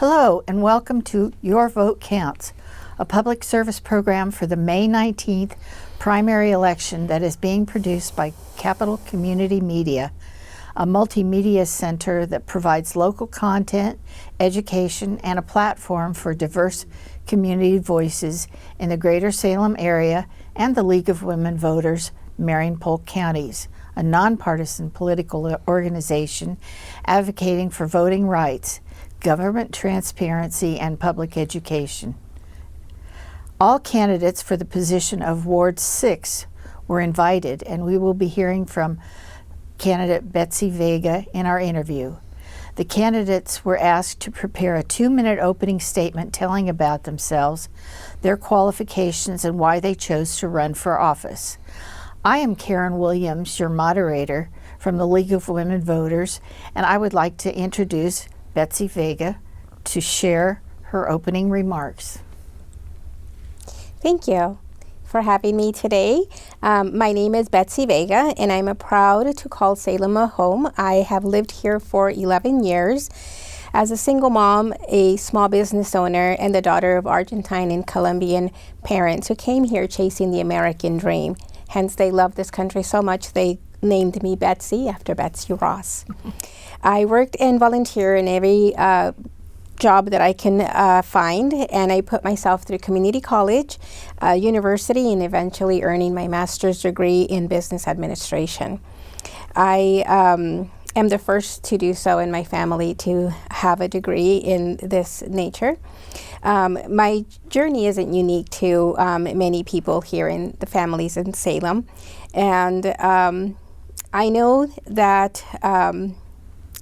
Hello and welcome to Your Vote Counts, a public service program for the May 19th primary election that is being produced by Capital Community Media, a multimedia center that provides local content, education, and a platform for diverse community voices in the greater Salem area and the League of Women Voters, Marion, Polk counties, a nonpartisan political organization advocating for voting rights, government transparency, and public education. All candidates for the position of Ward 6 were invited, and we will be hearing from candidate Betsy Vega in our interview. The candidates were asked to prepare a 2-minute opening statement telling about themselves, their qualifications, and why they chose to run for office. I am Karen Williams, your moderator from the League of Women Voters, and I would like to introduce Betsy Vega to share her opening remarks. Thank you for having me today. My name is Betsy Vega, and I'm proud to call Salem a home. I have lived here for 11 years as a single mom, a small business owner, and the daughter of Argentine and Colombian parents who came here chasing the American dream. Hence, they love this country so much they named me Betsy after Betsy Ross. I worked and volunteer in every job that I can find, and I put myself through community college, university, and eventually earning my master's degree in business administration. I am the first to do so in my family to have a degree in this nature. My journey isn't unique to many people here in the families in Salem, and I know that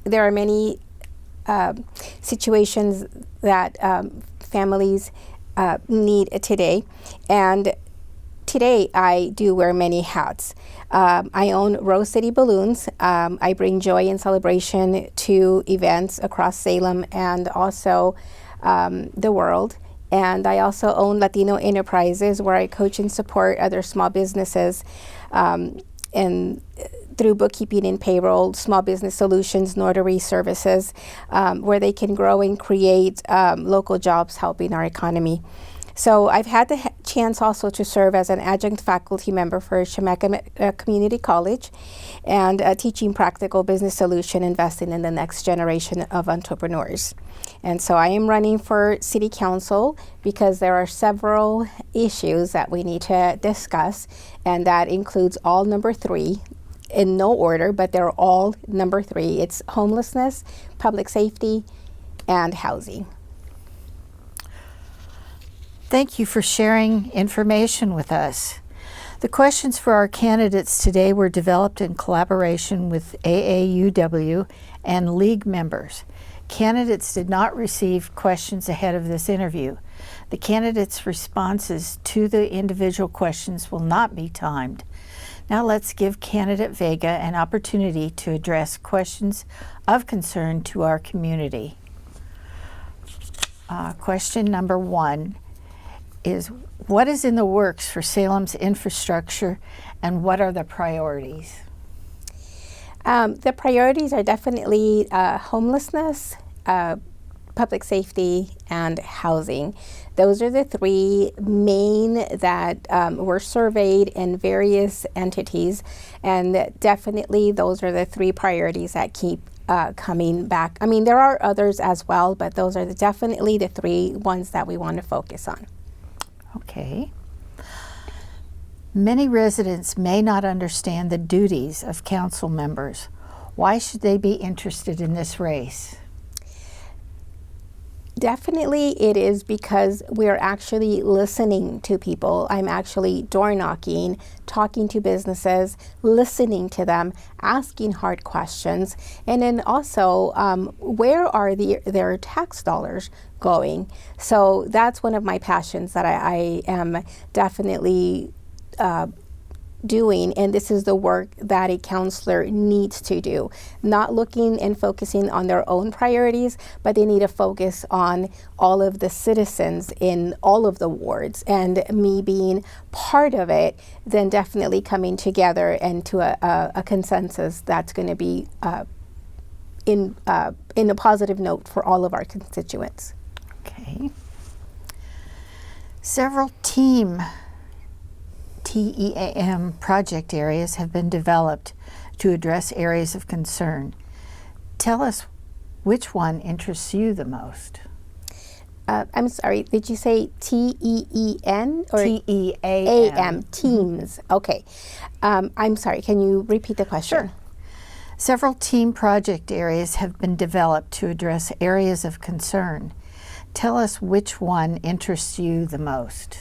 there are many situations that families need today, and today I do wear many hats. I own Rose City Balloons. I bring joy and celebration to events across Salem and also the world. And I also own Latino Enterprises, where I coach and support other small businesses and through bookkeeping and payroll, small business solutions, notary services, where they can grow and create local jobs helping our economy. So I've had the chance also to serve as an adjunct faculty member for Chemecca Community College and teaching practical business solution investing in the next generation of entrepreneurs. And so I am running for City Council because there are several issues that we need to discuss, and that includes all number 3 in no order, but they're all number 3. It's homelessness, public safety, and housing. Thank you for sharing information with us. The questions for our candidates today were developed in collaboration with AAUW and League members. Candidates did not receive questions ahead of this interview. The candidates' responses to the individual questions will not be timed. Now let's give candidate Vega an opportunity to address questions of concern to our community. Question number 1 is, what is in the works for Salem's infrastructure and what are the priorities? The priorities are definitely homelessness, public safety, and housing. Those are the 3 main that were surveyed in various entities, and definitely those are the 3 priorities that keep coming back. I mean, there are others as well, but those are definitely the 3 ones that we want to focus on. Okay. Many residents may not understand the duties of council members. Why should they be interested in this race? Definitely it is because we're actually listening to people. I'm actually door knocking, talking to businesses, listening to them, asking hard questions, and then also where are their tax dollars going? So that's one of my passions that I am definitely doing, and this is the work that a counselor needs to do. Not looking and focusing on their own priorities, but they need to focus on all of the citizens in all of the wards, and me being part of it, then definitely coming together and to a consensus that's going to be in a positive note for all of our constituents. Okay. Several TEAM project areas have been developed to address areas of concern. Tell us which one interests you the most. I'm sorry, did you say TEEN or TEAM? Teams. Okay. I'm sorry, can you repeat the question? Sure. Several TEAM project areas have been developed to address areas of concern. Tell us which one interests you the most.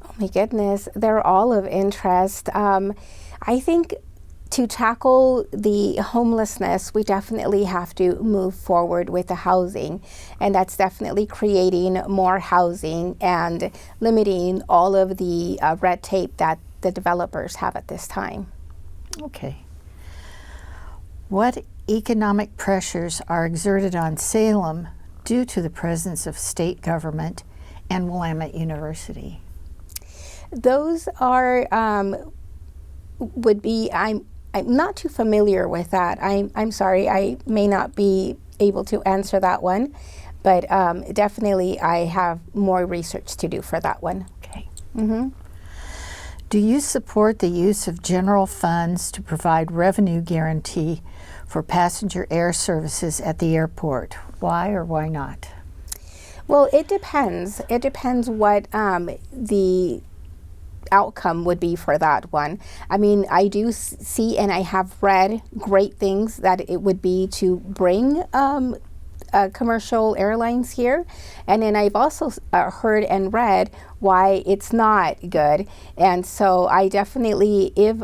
Oh my goodness, they're all of interest. I think to tackle the homelessness, we definitely have to move forward with the housing, and that's definitely creating more housing and limiting all of the red tape that the developers have at this time. Okay. What economic pressures are exerted on Salem due to the presence of state government and Willamette University? Those are would be I'm not too familiar with that. I'm sorry, I may not be able to answer that one, but definitely I have more research to do for that one. Okay. Mm-hmm. Do you support the use of general funds to provide revenue guarantee for passenger air services at the airport? Why or why not? Well, it depends. It depends what the outcome would be for that one. I mean, I do see and I have read great things that it would be to bring commercial airlines here, and then I've also heard and read why it's not good. And so I definitely, if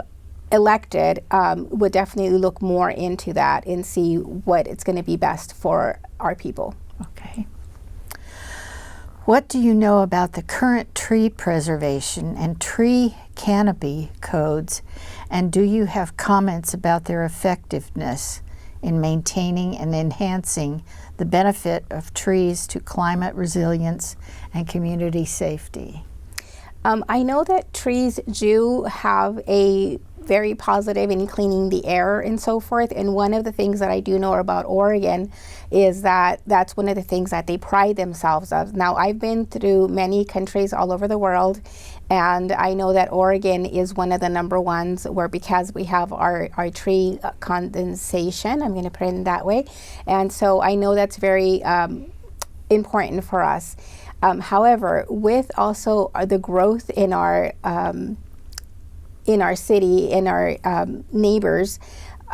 elected, would definitely look more into that and see what it's going to be best for our people. Okay. What do you know about the current tree preservation and tree canopy codes, and do you have comments about their effectiveness in maintaining and enhancing the benefit of trees to climate resilience and community safety? I know that trees do have a very positive in cleaning the air and so forth. And one of the things that I do know about Oregon is that that's one of the things that they pride themselves of. Now, I've been through many countries all over the world, and I know that Oregon is one of the number ones where, because we have our tree condensation, I'm going to put it in that way. And so I know that's very important for us. However, with also the growth in our city, in our neighbors,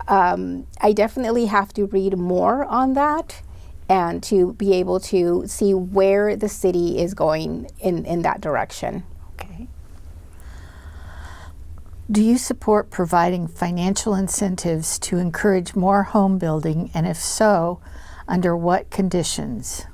I definitely have to read more on that and to be able to see where the city is going in that direction. Okay. Do you support providing financial incentives to encourage more home building, and if so, under what conditions?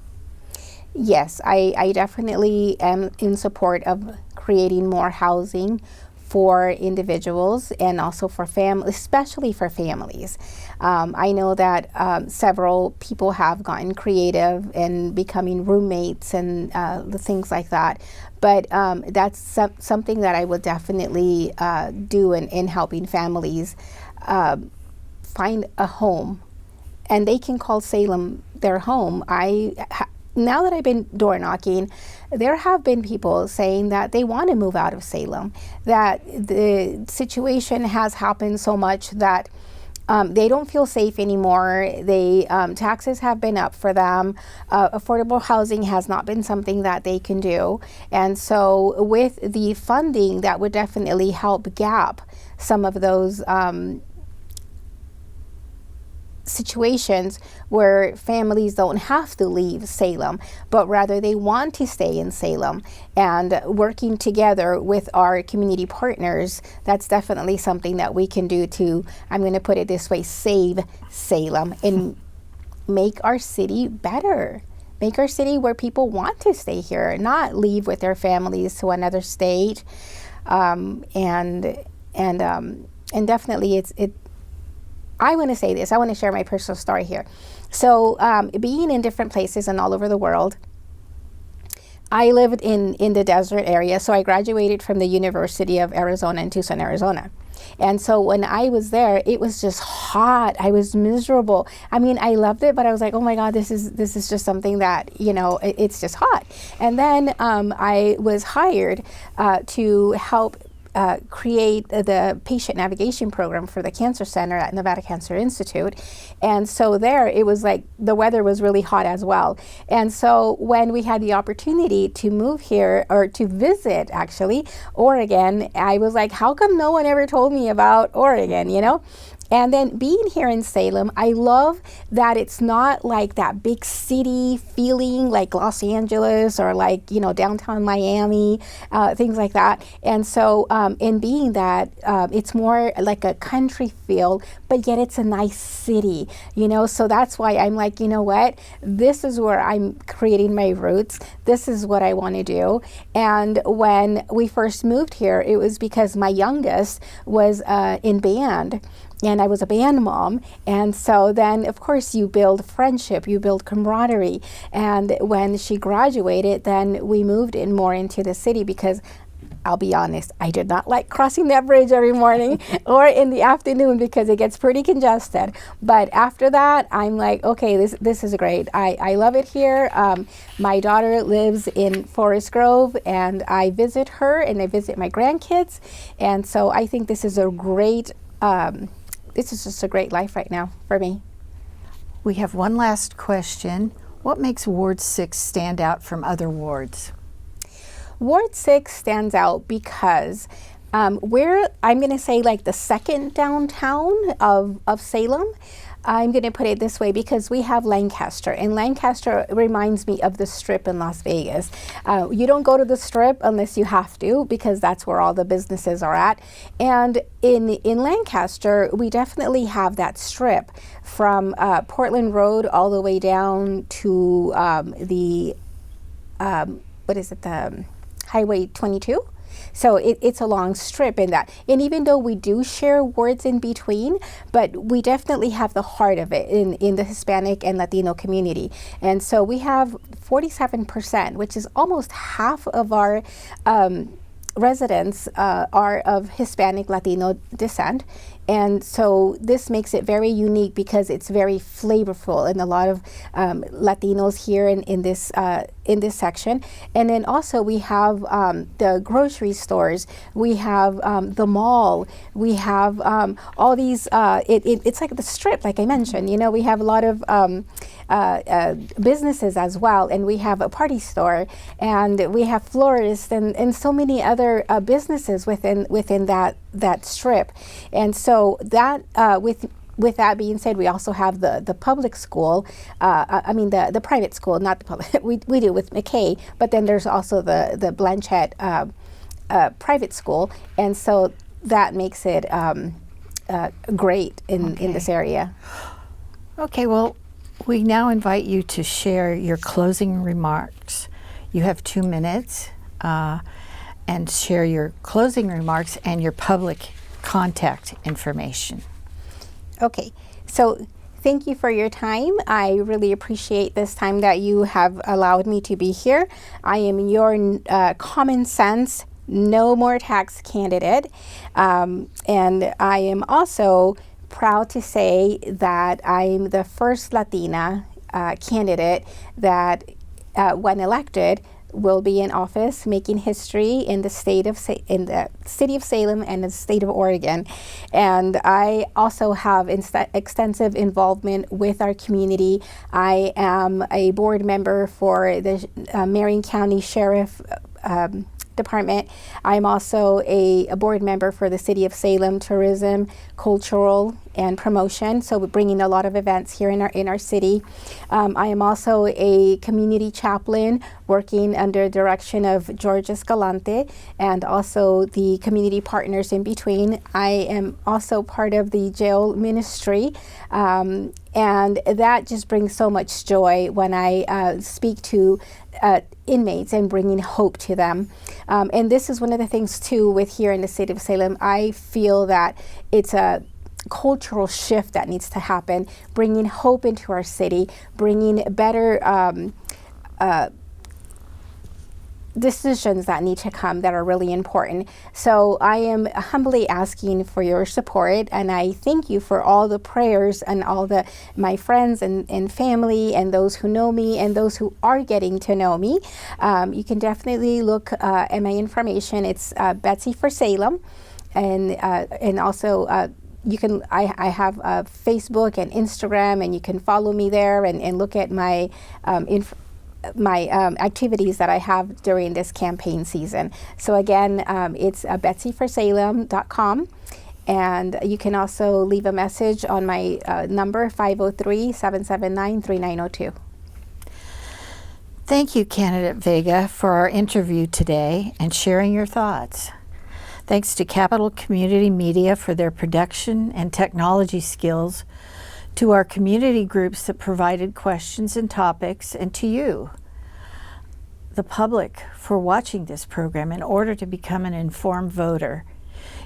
Yes, I definitely am in support of creating more housing for individuals and also for families, especially for families. I know that several people have gotten creative in becoming roommates and things like that. But that's something that I would definitely do in helping families find a home. And they can call Salem their home. Now that I've been door knocking, there have been people saying that they want to move out of Salem, that the situation has happened so much that they don't feel safe anymore. Taxes have been up for them. Affordable housing has not been something that they can do. And so with the funding, that would definitely help gap some of those situations where families don't have to leave Salem, but rather they want to stay in Salem. And working together with our community partners, that's definitely something that we can do to, I'm going to put it this way, save Salem and make our city better. Make our city where people want to stay here, not leave with their families to another state. And definitely I want to say this. I want to share my personal story here. So being in different places and all over the world, I lived in the desert area. So I graduated from the University of Arizona in Tucson, Arizona. And so when I was there, it was just hot. I was miserable. I mean, I loved it, but I was like, oh my God, this is just something that, you know, it's just hot. And then I was hired to help create the patient navigation program for the cancer center at Nevada Cancer Institute. And so there, it was like the weather was really hot as well. And so when we had the opportunity to move here, or to visit actually Oregon, I was like, how come no one ever told me about Oregon, you know? And then being here in Salem, I love that it's not like that big city feeling like Los Angeles or like, you know, downtown Miami, things like that. And so in being that, it's more like a country feel, but yet it's a nice city, you know? So that's why I'm like, you know what? This is where I'm creating my roots. This is what I want to do. And when we first moved here, it was because my youngest was in band. And I was a band mom. And so then, of course, you build friendship, you build camaraderie. And when she graduated, then we moved in more into the city because I'll be honest, I did not like crossing that bridge every morning or in the afternoon because it gets pretty congested. But after that, I'm like, okay, this is great. I love it here. My daughter lives in Forest Grove, and I visit her and I visit my grandkids. And so I think this is a great this is just a great life right now for me. We have one last question. What makes Ward 6 stand out from other wards? Ward 6 stands out because we're, I'm going to say, like the second downtown of Salem. I'm going to put it this way because we have Lancaster, and Lancaster reminds me of the Strip in Las Vegas. You don't go to the Strip unless you have to, because that's where all the businesses are at. And in Lancaster, we definitely have that Strip from Portland Road all the way down to the Highway 22. So it's a long strip in that. And even though we do share wards in between, but we definitely have the heart of it in the Hispanic and Latino community. And so we have 47%, which is almost half of our residents are of Hispanic Latino descent. And so this makes it very unique because it's very flavorful, and a lot of Latinos here in this section. And then also we have the grocery stores, we have the mall, we have all these. It's like the Strip, like I mentioned. You know, we have a lot of businesses as well, and we have a party store, and we have florists, and so many other businesses within that strip. And so that with that being said, we also have the public school, the private school, not the public. we do with McKay, but then there's also the Blanchette private school, and so that makes it great in this area. Okay, well, we now invite you to share your closing remarks. You have 2 minutes, and share your closing remarks and your public contact information. Okay, so thank you for your time. I really appreciate this time that you have allowed me to be here. I am your common sense, no more tax candidate, and I am also proud to say that I'm the first Latina candidate that, when elected, will be in office making history in the city of Salem and the state of Oregon. And I also have extensive involvement with our community. I am a board member for the Marion County Sheriff Department. I'm also a board member for the City of Salem Tourism, Cultural, and Promotion, so we're bringing a lot of events here in our city. I am also a community chaplain working under direction of George Escalante, and also the community partners in between. I am also part of the jail ministry, and that just brings so much joy when I speak to inmates and bringing hope to them. And this is one of the things too with here in the city of Salem. I feel that it's a cultural shift that needs to happen, bringing hope into our city, bringing better decisions that need to come that are really important. So I am humbly asking for your support, and I thank you for all the prayers and all my friends and family and those who know me and those who are getting to know me. You can definitely look at my information. It's Betsy for Salem, and also you can. I have Facebook and Instagram, and you can follow me there and look at my activities that I have during this campaign season. So again, it's betsyforsalem.com, and you can also leave a message on my number 503-779-3902. Thank you, Candidate Vega, for our interview today and sharing your thoughts. Thanks to Capital Community Media for their production and technology skills, to our community groups that provided questions and topics, and to you, the public, for watching this program in order to become an informed voter.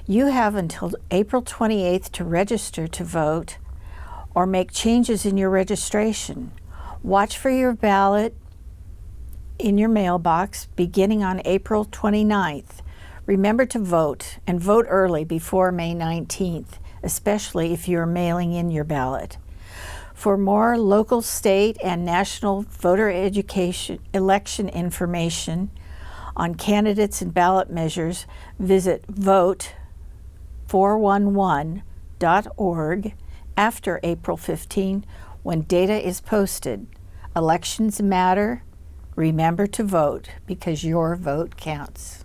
You have until April 28th to register to vote or make changes in your registration. Watch for your ballot in your mailbox beginning on April 29th. Remember to vote, and vote early before May 19th, especially if you're mailing in your ballot. For more local, state, and national voter education election information on candidates and ballot measures, visit vote411.org after April 15, when data is posted. Elections matter. Remember to vote, because your vote counts.